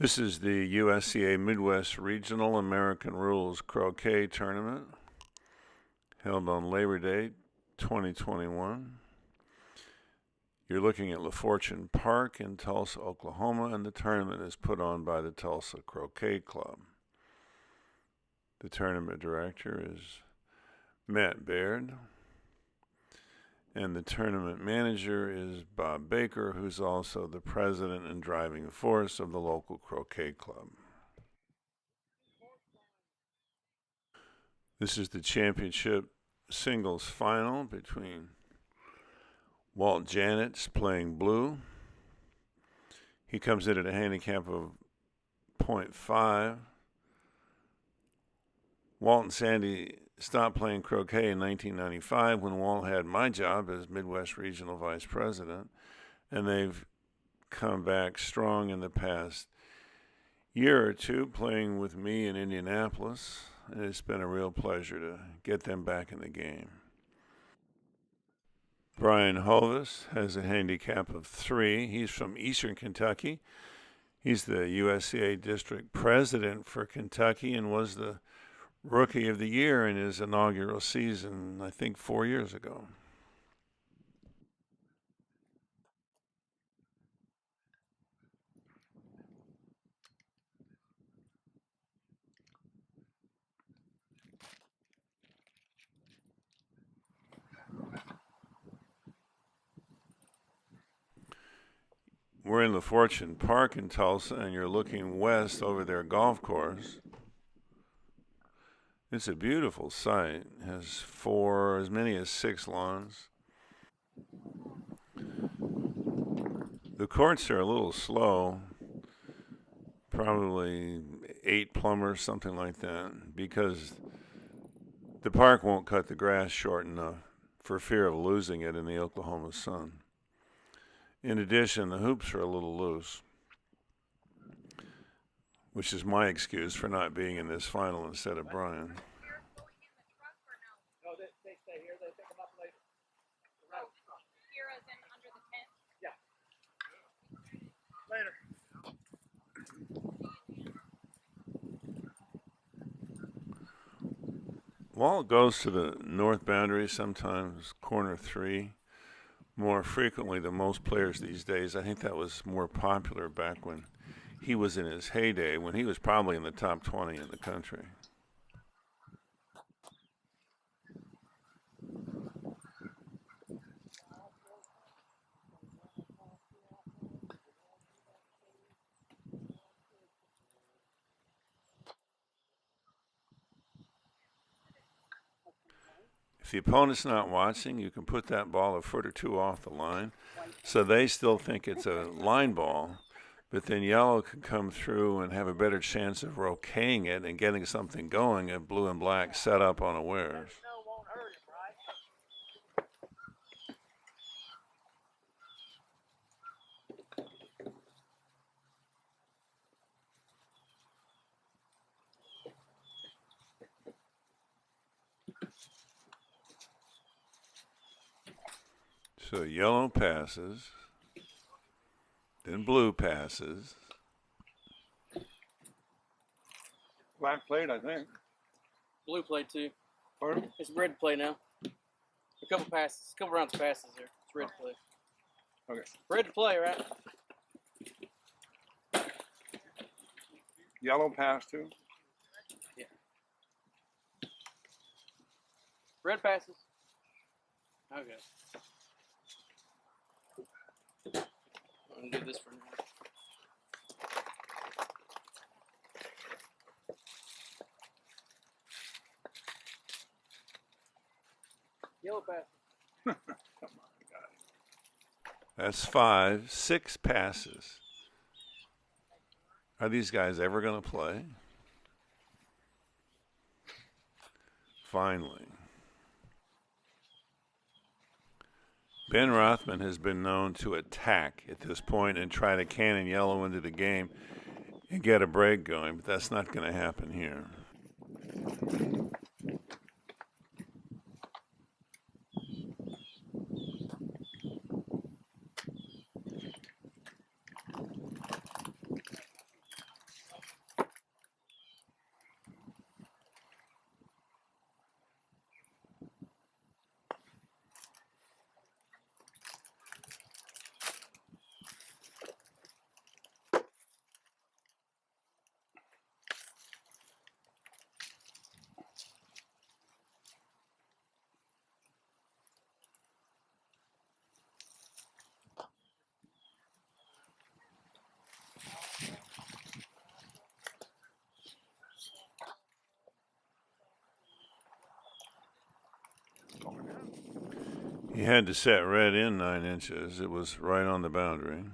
This is the USCA Midwest Regional American Rules Croquet Tournament held on Labor Day 2021. You're looking at LaFortune Park in Tulsa, Oklahoma, and the tournament is put on by the Tulsa Croquet Club. The tournament director is Matt Baird, and the tournament manager is Bob Baker, who's also the president and driving force of the local croquet club. This is the championship singles final between Walt Janitz playing blue. He comes in at a handicap of 0.5. Walt and Sandy stopped playing croquet in 1995 when Walt had my job as Midwest Regional Vice President, and they've come back strong in the past year or two playing with me in Indianapolis, and it's been a real pleasure to get them back in the game. Brian Hovis has a handicap of 3. He's from Eastern Kentucky. He's the USCA District President for Kentucky and was the Rookie of the Year in his inaugural season, I think 4 years ago. We're in LaFortune Park in Tulsa, and you're looking west over their golf course. It's a beautiful site. It has as many as 6 lawns. The courts are a little slow, probably 8 plumbers, something like that, because the park won't cut the grass short enough for fear of losing it in the Oklahoma sun. In addition, the hoops are a little loose, which is my excuse for not being in this final instead of Brian. No, they stay here. They pick them up later. Here as in under the tent? Yeah. Later. Walt goes to the north boundary, sometimes corner 3, more frequently than most players these days. I think that was more popular back when he was in his heyday, when he was probably in the top 20 in the country. If the opponent's not watching, you can put that ball a foot or 2 off the line, so they still think it's a line ball, but then yellow can come through and have a better chance of roqueing it and getting something going if blue and black set up unawares. So yellow passes, then blue passes. Black played, I think. Blue played too. Pardon? It's red play now. A couple rounds of passes there. It's red play. Okay. Red to play, right? Yellow pass too? Yeah. Red passes. Okay. I'm gonna do this for now. Yellow pass. Come on, guys. That's 5, 6 passes. Are these guys ever going to play? Finally. Ben Rothman has been known to attack at this point and try to cannon yellow into the game and get a break going, but that's not going to happen here. had to set red in 9 inches. It was right on the boundary.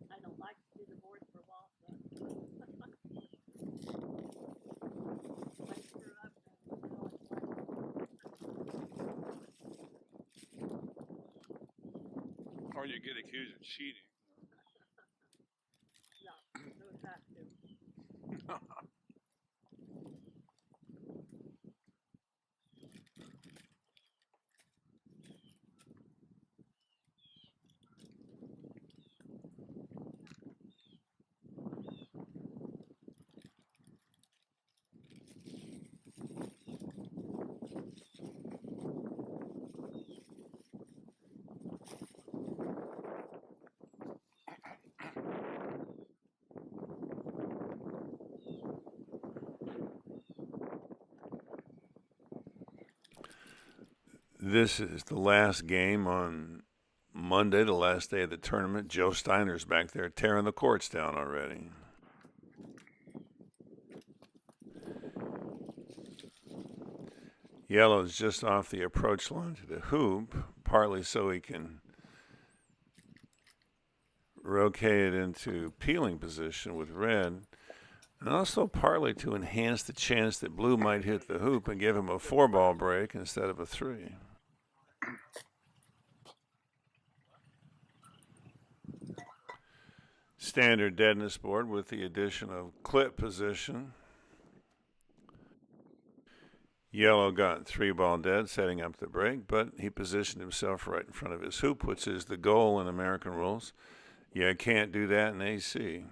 I don't like to do the board for Walt, but I screw up and Or you get accused of cheating. no, don't have to. This is the last game on Monday, the last day of the tournament. Joe Steiner's back there tearing the courts down already. Yellow's just off the approach line to the hoop, partly so he can rotate it into peeling position with red, and also partly to enhance the chance that blue might hit the hoop and give him a 4-ball break instead of a 3. Standard deadness board with the addition of clip position. Yellow got 3-ball dead, setting up the break, but he positioned himself right in front of his hoop, which is the goal in American rules. You can't do that in AC.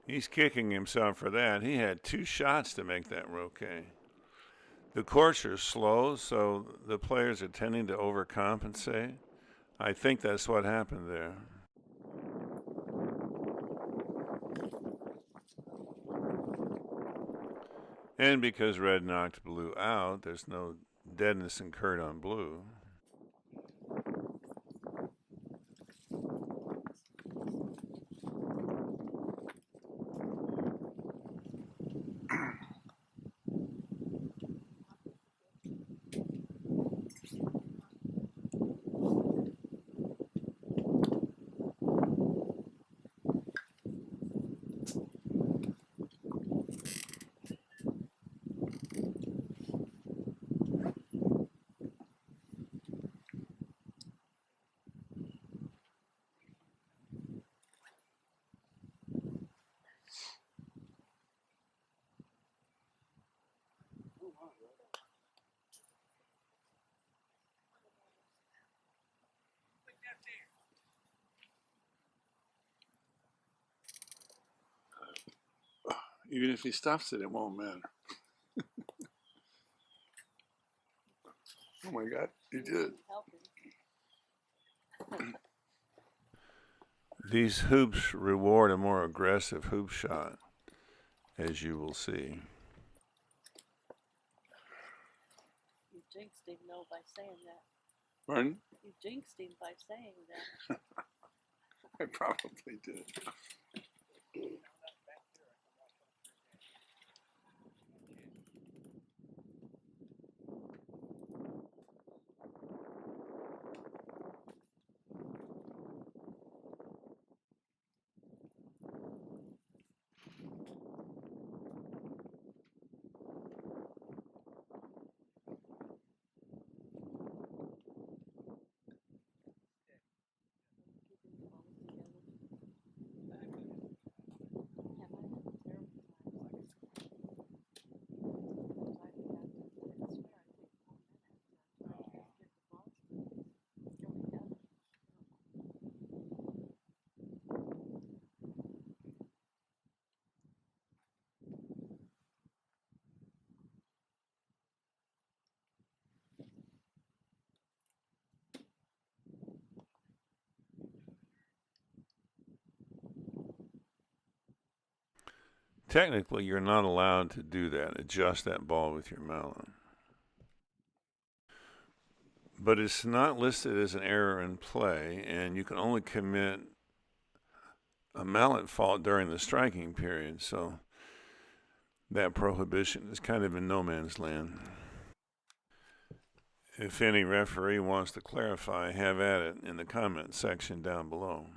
He's kicking himself for that. He had 2 shots to make that roquet. The courts are slow, so the players are tending to overcompensate. I think that's what happened there. And because red knocked blue out, there's no deadness incurred on blue. Even if he stuffs it, it won't matter. Oh my God, he did. These hoops reward a more aggressive hoop shot, as you will see. You jinxed him, though, by saying that. Pardon? You jinxed him by saying that. I probably did. Technically, you're not allowed to do that, adjust that ball with your mallet. But it's not listed as an error in play, and you can only commit a mallet fault during the striking period, so that prohibition is kind of in no man's land. If any referee wants to clarify, have at it in the comment section down below.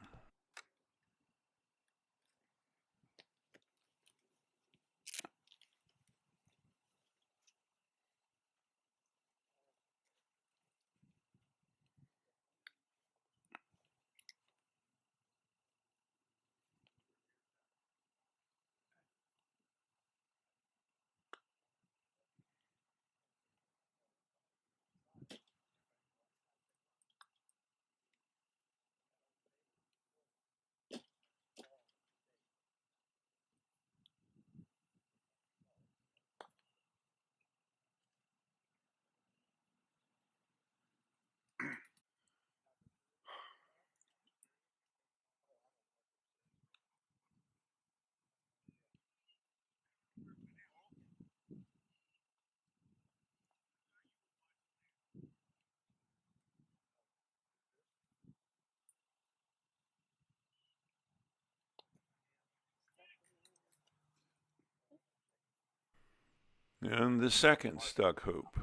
And the second stuck hoop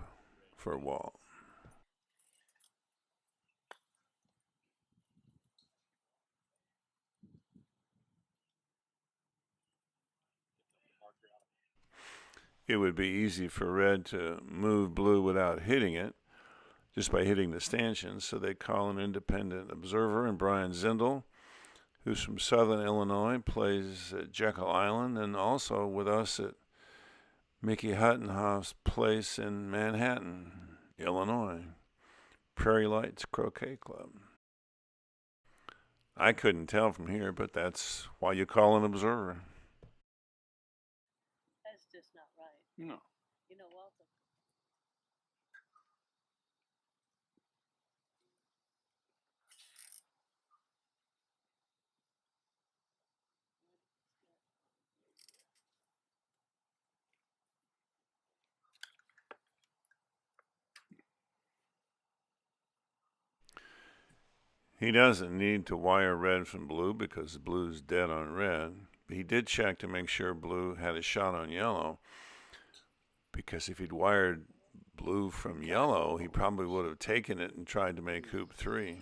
for Walt. It would be easy for red to move blue without hitting it, just by hitting the stanchions, so they call an independent observer, and Brian Zindel, who's from Southern Illinois, plays at Jekyll Island, and also with us at Mickey Huttenhoff's place in Manhattan, Illinois, Prairie Lights Croquet Club. I couldn't tell from here, but that's why you call an observer. That's just not right. No. You know, Walter. He doesn't need to wire red from blue because blue's dead on red. He did check to make sure blue had a shot on yellow, because if he'd wired blue from yellow, he probably would have taken it and tried to make hoop 3.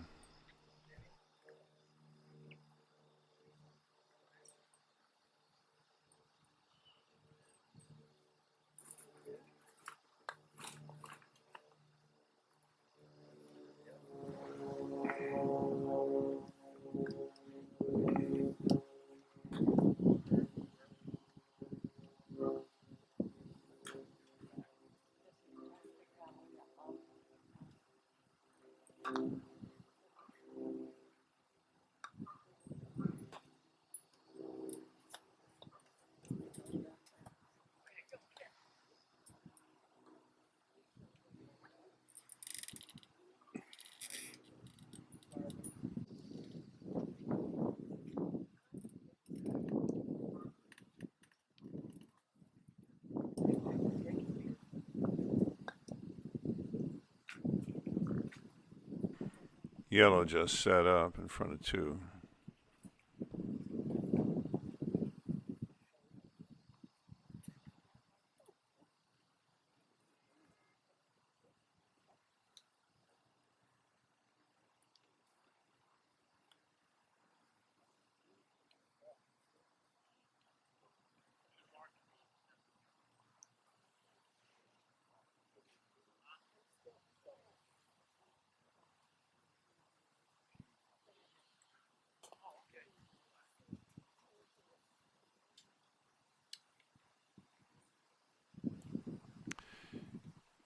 Yellow just set up in front of 2.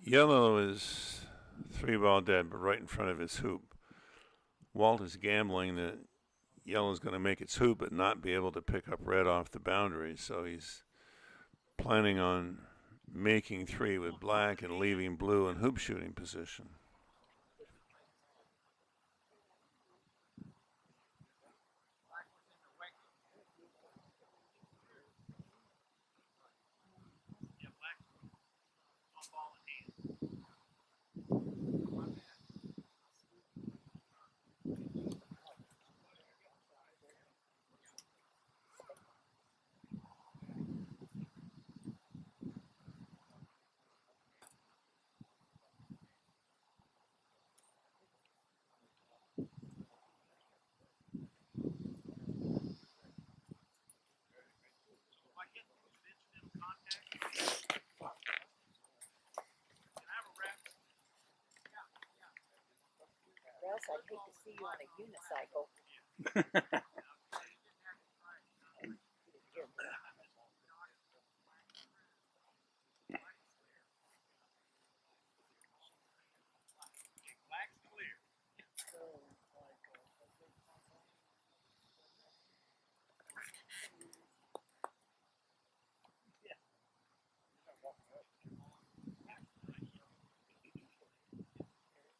Yellow is 3-ball dead, but right in front of his hoop. Walt is gambling that yellow's going to make its hoop but not be able to pick up red off the boundary, so he's planning on making 3 with black and leaving blue in hoop shooting position. Plus, I'd hate to see you on a unicycle.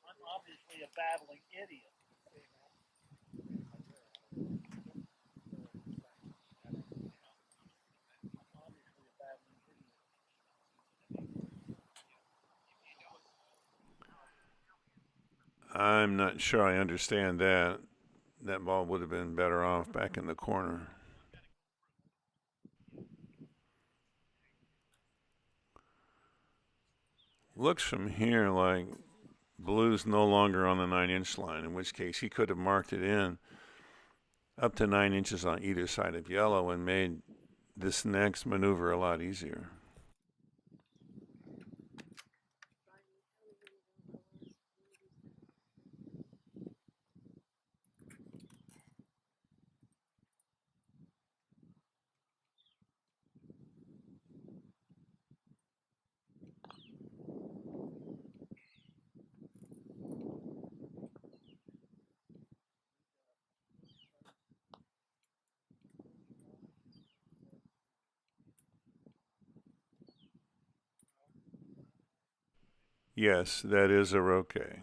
I'm obviously a babbling idiot. I'm not sure I understand that. That ball would have been better off back in the corner. Looks from here like blue's no longer on the 9-inch line, in which case he could have marked it in up to 9 inches on either side of yellow and made this next maneuver a lot easier. Yes, that is a roquet.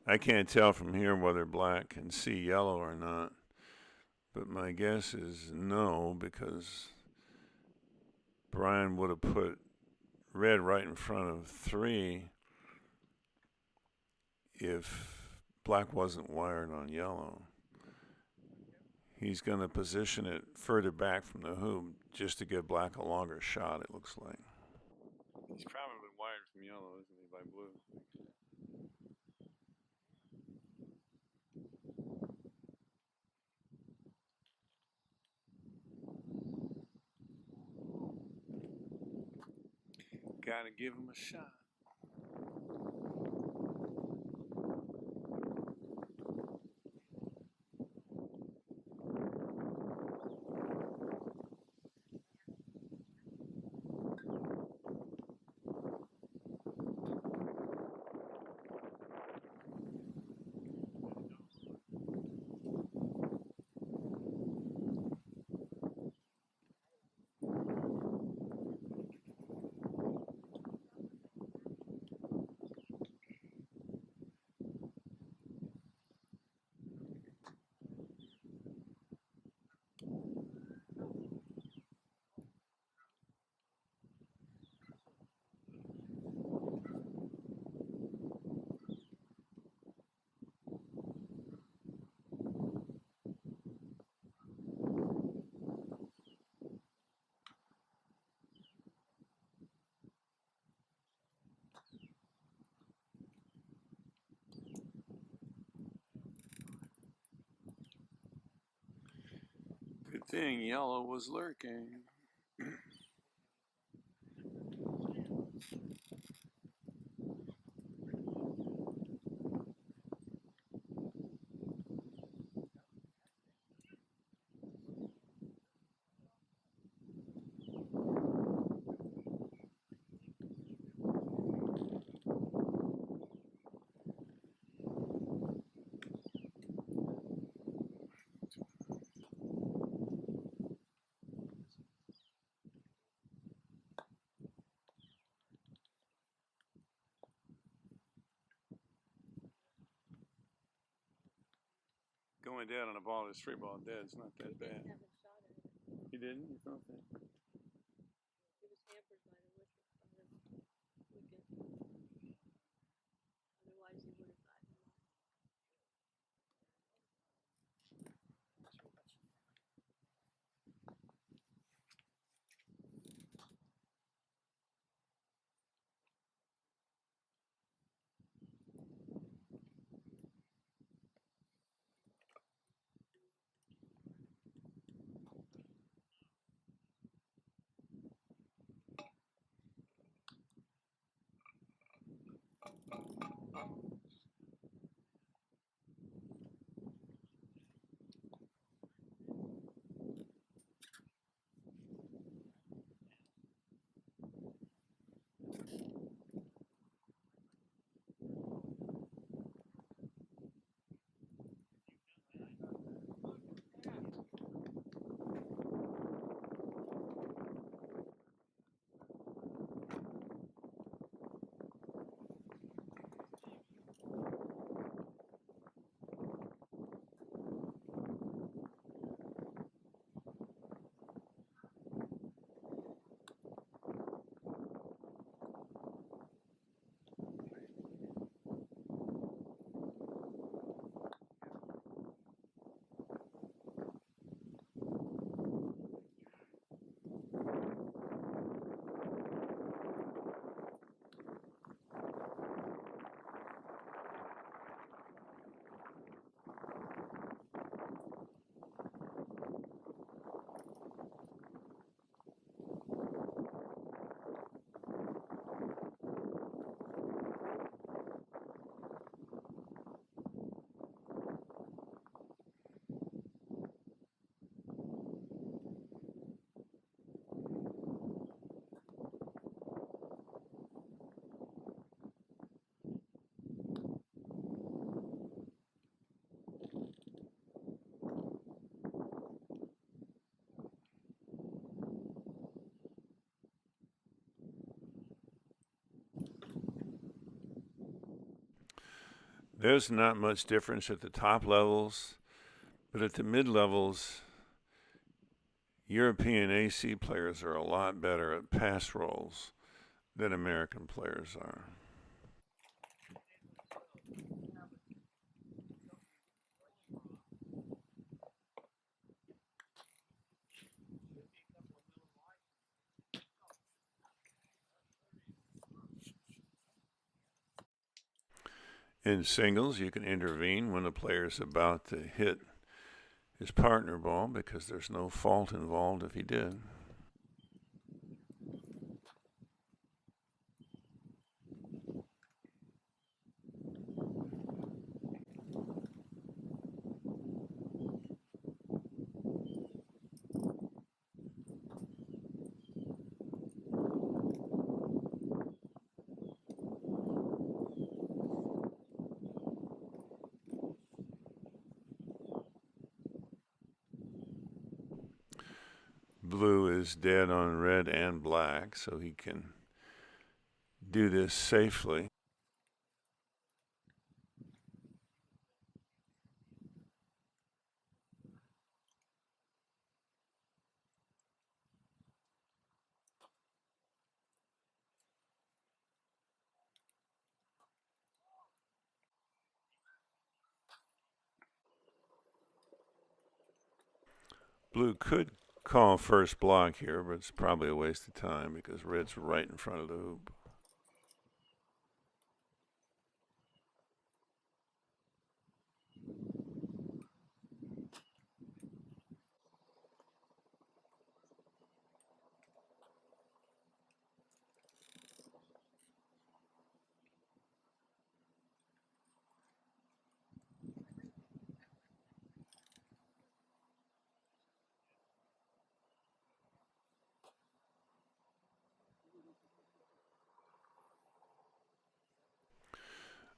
I can't tell from here whether black can see yellow or not, but my guess is no, because Brian would have put red right in front of 3 if black wasn't wired on yellow. He's going to position it further back from the hoop just to give black a longer shot, it looks like. He's probably wired from yellow, isn't he, by blue? Gotta give him a shot. Good thing yellow was lurking. Going down on a ball that's 3-ball dead is not He that didn't bad. have a shot at it. He didn't? You thought that? He was hampered by the wicket. Otherwise, he would have gotten him off. There's not much difference at the top levels, but at the mid levels, European AC players are a lot better at pass rolls than American players are. In singles, you can intervene when a player's about to hit his partner ball because there's no fault involved if he did. Blue is dead on red and black, so he can do this safely. Blue could call first block here, but it's probably a waste of time because red's right in front of the hoop.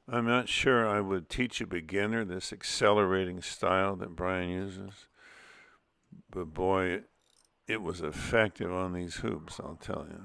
I'm not sure I would teach a beginner this accelerating style that Brian uses, but boy, it was effective on these hoops, I'll tell you.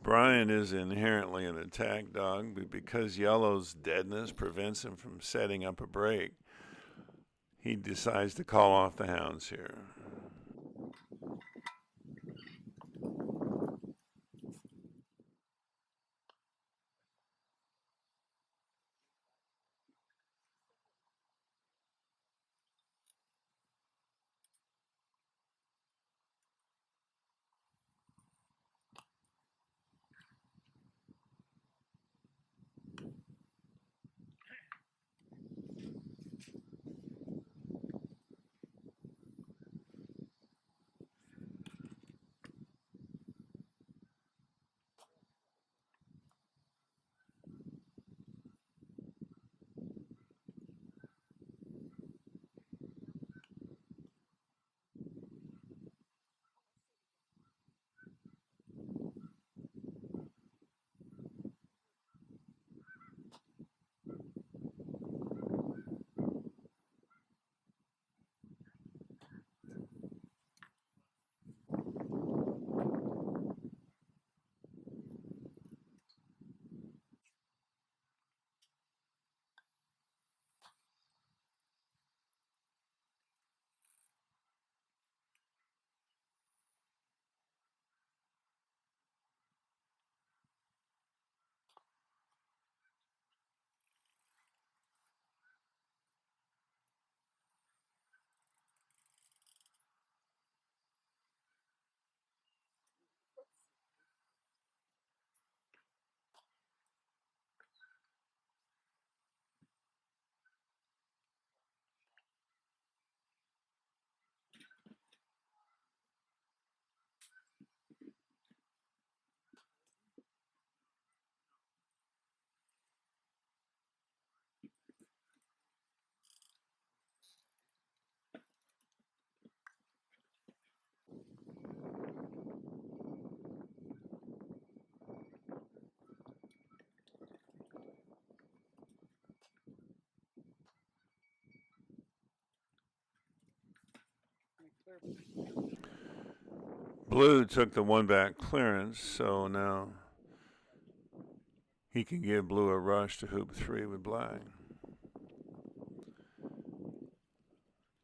Brian is inherently an attack dog, but because yellow's deadness prevents him from setting up a break, he decides to call off the hounds here. Blue took the one back clearance, so now he can give Blue a rush to hoop 3 with black.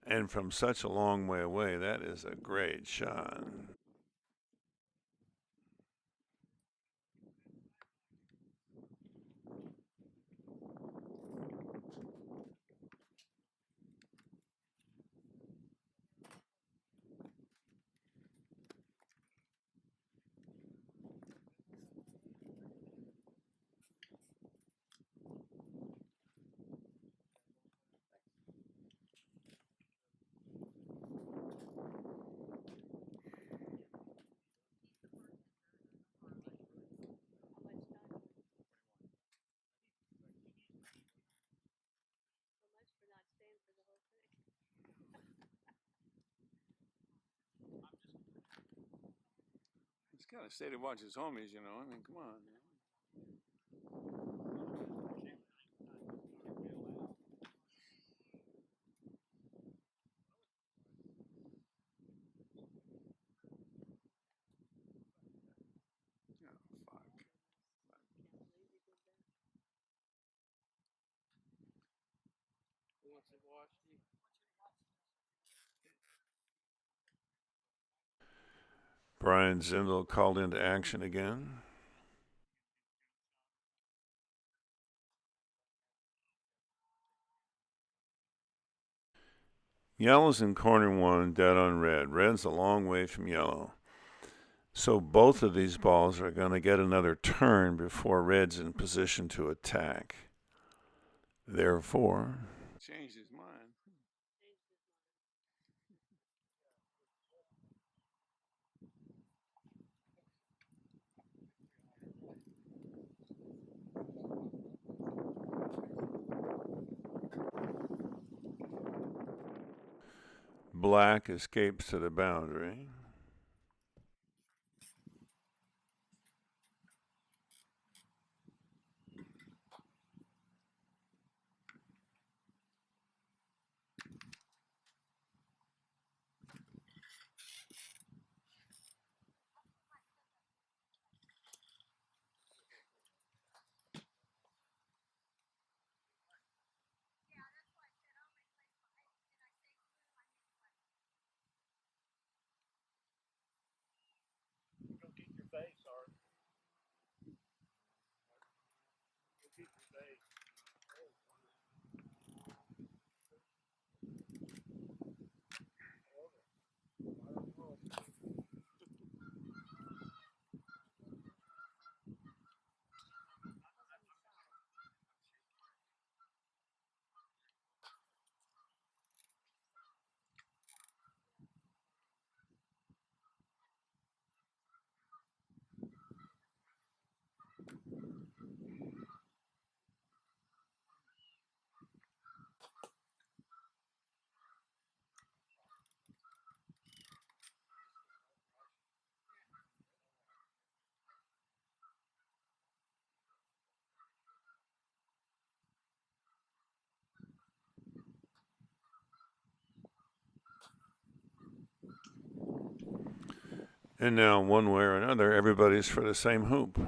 And from such a long way away, that is a great shot. So much for not staying for the whole thing. He's kind of stay to watch his homies, you know. I mean, come on. Oh, fuck. Can't believe he did that. Who wants to watch you? Brian Zindel called into action again. Yellow's in corner 1, dead on red. Red's a long way from yellow. So both of these balls are going to get another turn before red's in position to attack. Therefore, Changed his mind. Changed his mind. black escapes to the boundary. base, Art. We'll keep your base. And now, one way or another, everybody's for the same hoop.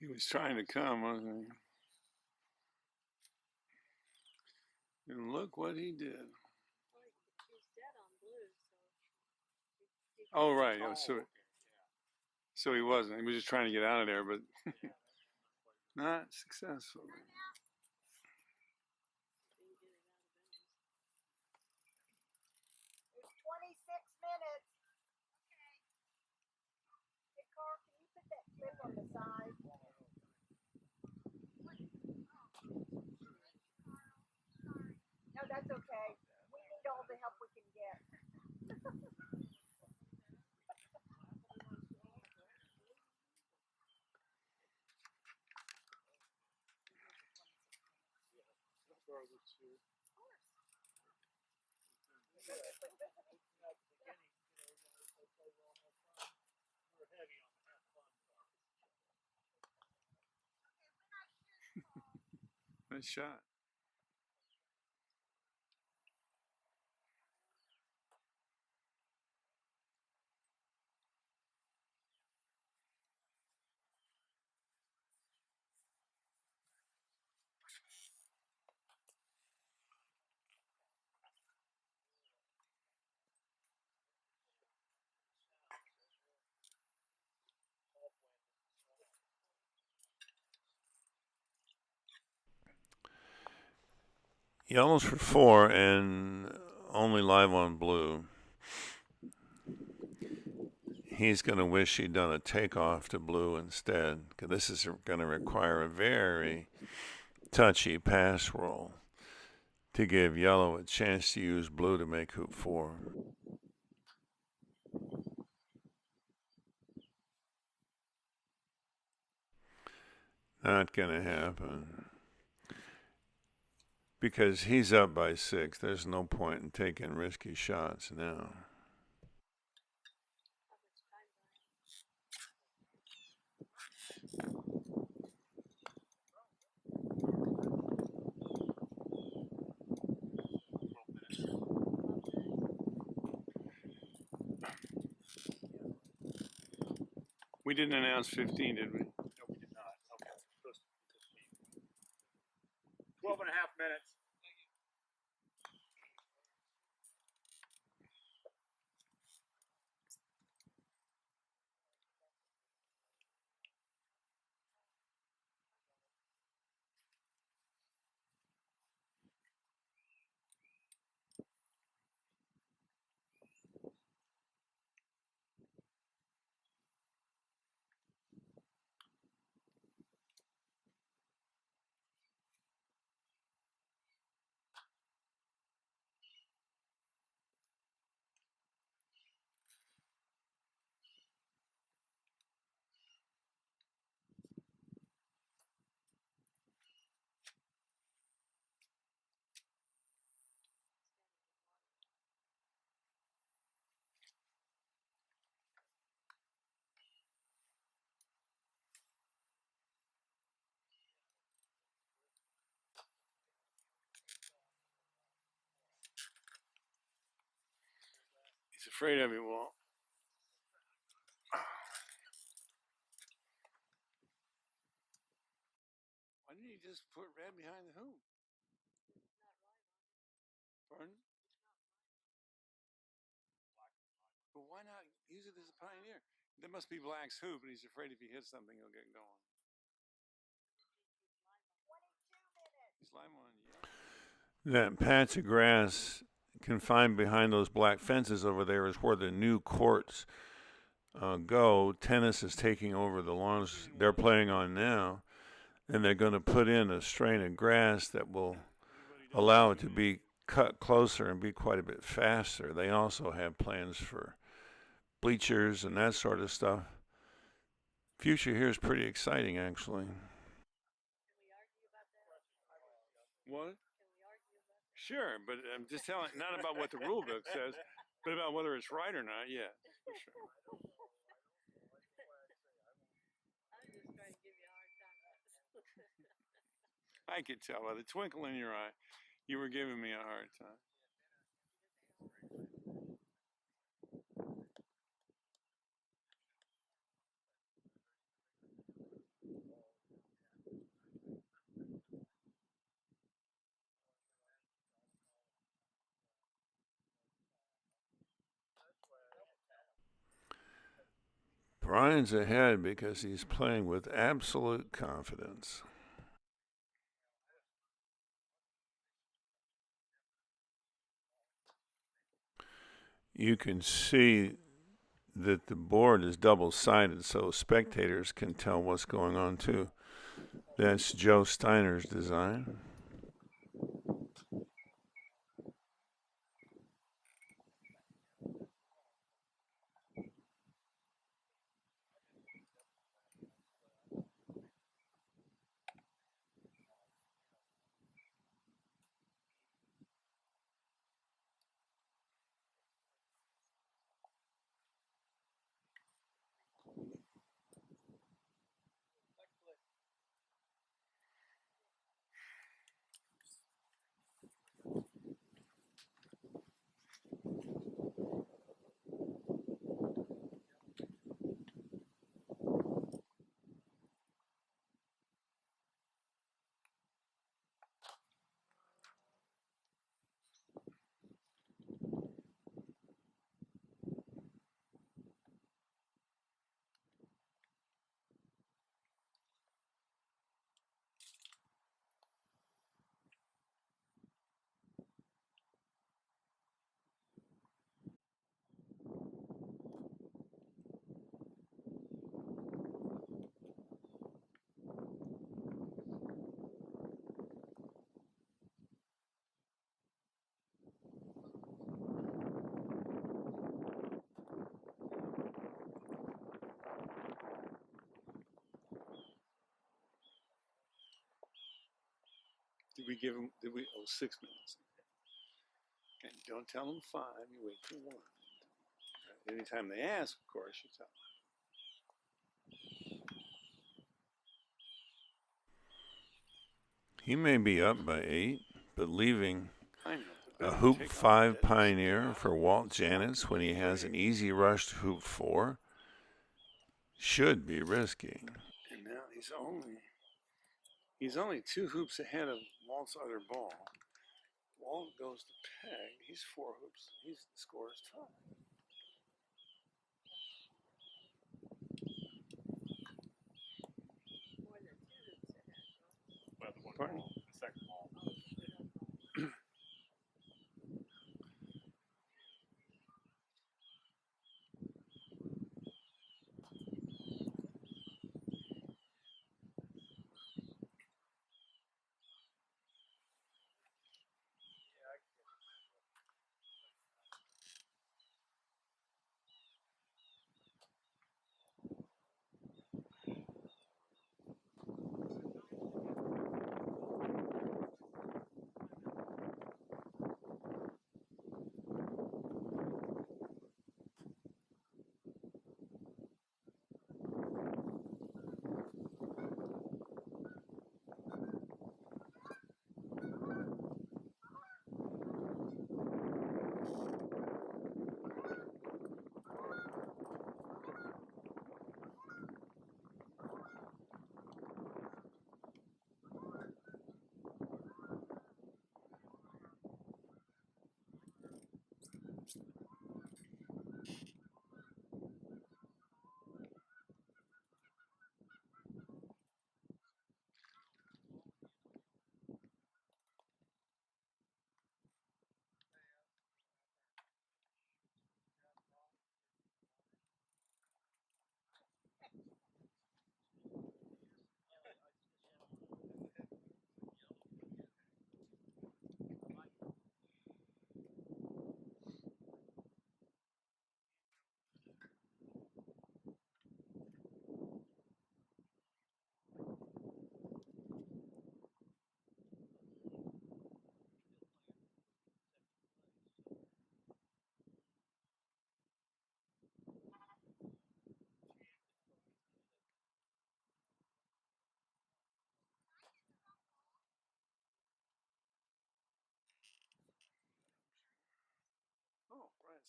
He was trying to come, wasn't he? And look what he did. Well, she's dead on blue, so he Oh, right. Oh, so he wasn't. He was just trying to get out of there, but not successful. didn't get it out of bounds. There's 26 minutes. Okay. Hey, Carl, can you put that clip on the side? No, that's okay. We need all the help we can get. We're heavy on the half fun part. Nice shot. Yellow's for 4 and only live on blue. He's going to wish he'd done a takeoff to blue instead, because this is going to require a very touchy pass roll to give yellow a chance to use blue to make hoop 4. Not going to happen. Because he's up by 6. There's no point in taking risky shots now. How much time, We didn't announce 15, did we? No, we did not. Okay. Supposed to be 12 and a half minutes. He's afraid of you, Walt. Why didn't you just put red behind the hoop? Pardon? But why not use it as a pioneer? That must be Black's hoop, and he's afraid if he hits something, he'll get going. 22 minutes. He's live one, yeah. That patch of grass confined behind those black fences over there is where the new courts go. Tennis is taking over the lawns they're playing on now, and they're going to put in a strain of grass that will allow it to be cut closer and be quite a bit faster. They also have plans for bleachers and that sort of stuff. Future here is pretty exciting, actually. Can we argue about that? What? Can we argue about that? Sure, but I'm just telling, not about what the rule book says, but about whether it's right or not. Yeah, for sure. I'm just trying to give you a hard time. I could tell by the twinkle in your eye, you were giving me a hard time. Brian's ahead because he's playing with absolute confidence. You can see that the board is double-sided so spectators can tell what's going on too. That's Joe Steiner's design. Did we give him, did we, 6 minutes. And don't tell them 5, you wait till 1. Anytime they ask, of course, you tell them. He may be up by 8, but leaving I know. a hoop 5 pioneer for Walt Janitz when he has an easy rush to hoop 4 should be risky. And now he's only 2 hoops ahead of Walt's other ball. Walt goes to peg. He's 4 hoops. He's the scorer's tie. More than 2 hoops ahead, right? Well, the one Pardon? ball, the second ball.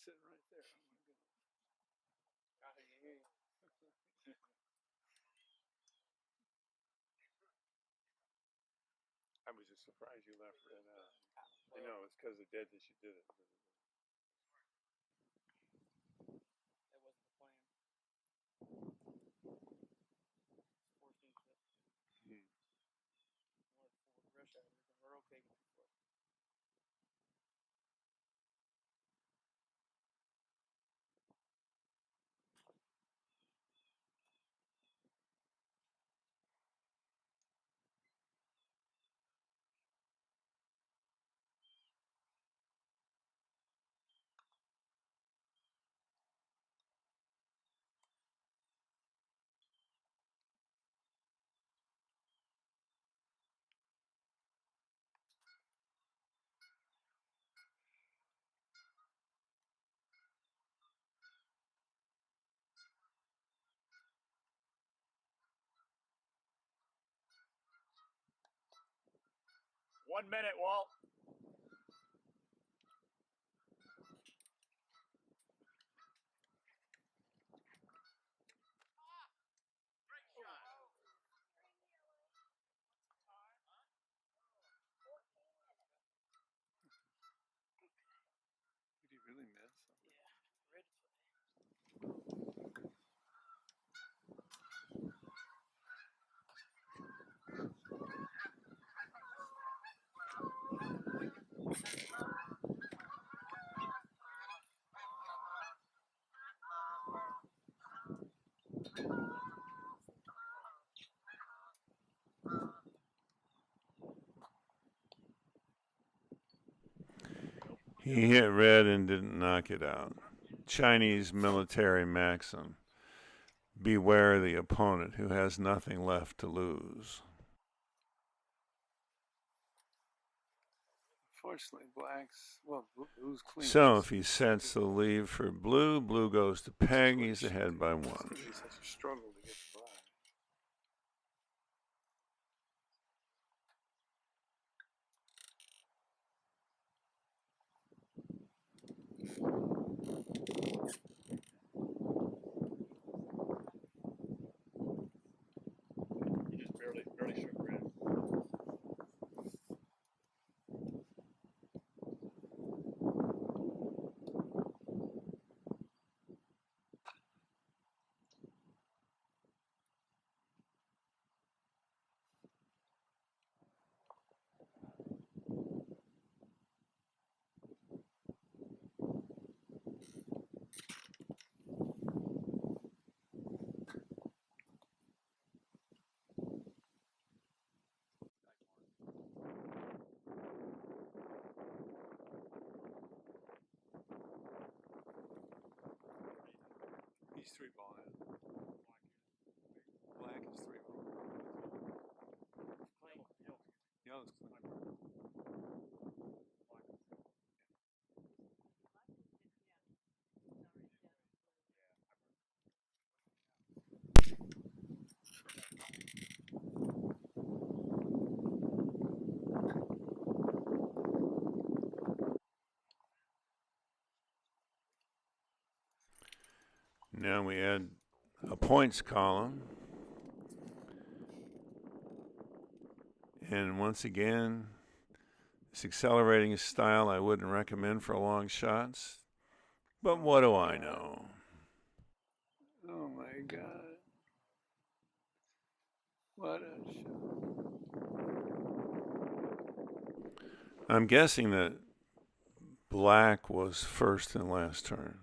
sitting right there. Oh my God. I was just surprised you left red out. You know, it's because of Dead that you did it. That wasn't the plan. Forced into it. Hmm. Wanted to pull the rush out of it, and we're okay with it. One minute, Walt. Did he really miss? Yeah, ready for that. He hit red and didn't knock it out. Chinese military maxim: beware the opponent who has nothing left to lose. Unfortunately, blacks. Well, blue's clean. So if he sets the lead for blue, blue goes to peg. He's ahead by It's one. going to be such a struggle to get to black. You just barely shook red. He's three ball in. Black is three ball. Clean. Yellow's clean. Now we add a points column. And once again, this accelerating style I wouldn't recommend for long shots. But what do I know? Oh my God. What a shot. I'm guessing that black was first and last turn.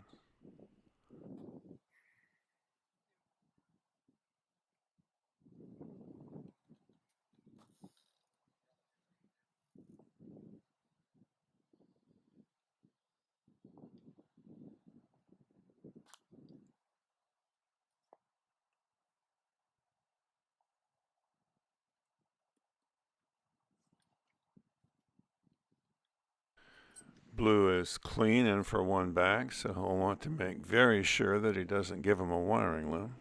Blue is clean and for one back, so he'll want to make very sure that he doesn't give him a wiring loom.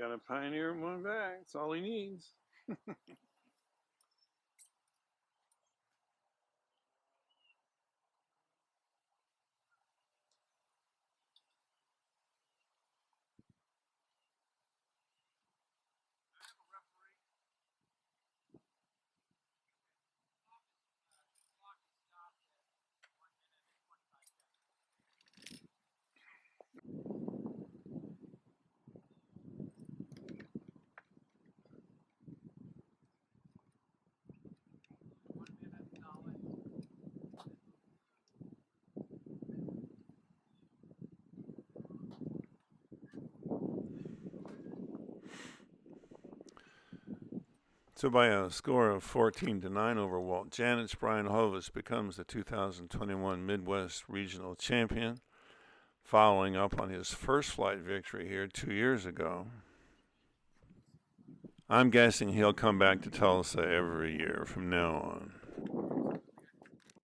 Got a Pioneer in one bag. That's all he needs. So by a score of 14-9 over Walt Janitz, Brian Hovis becomes the 2021 Midwest Regional Champion, following up on his first flight victory here 2 years ago. I'm guessing he'll come back to Tulsa every year from now on.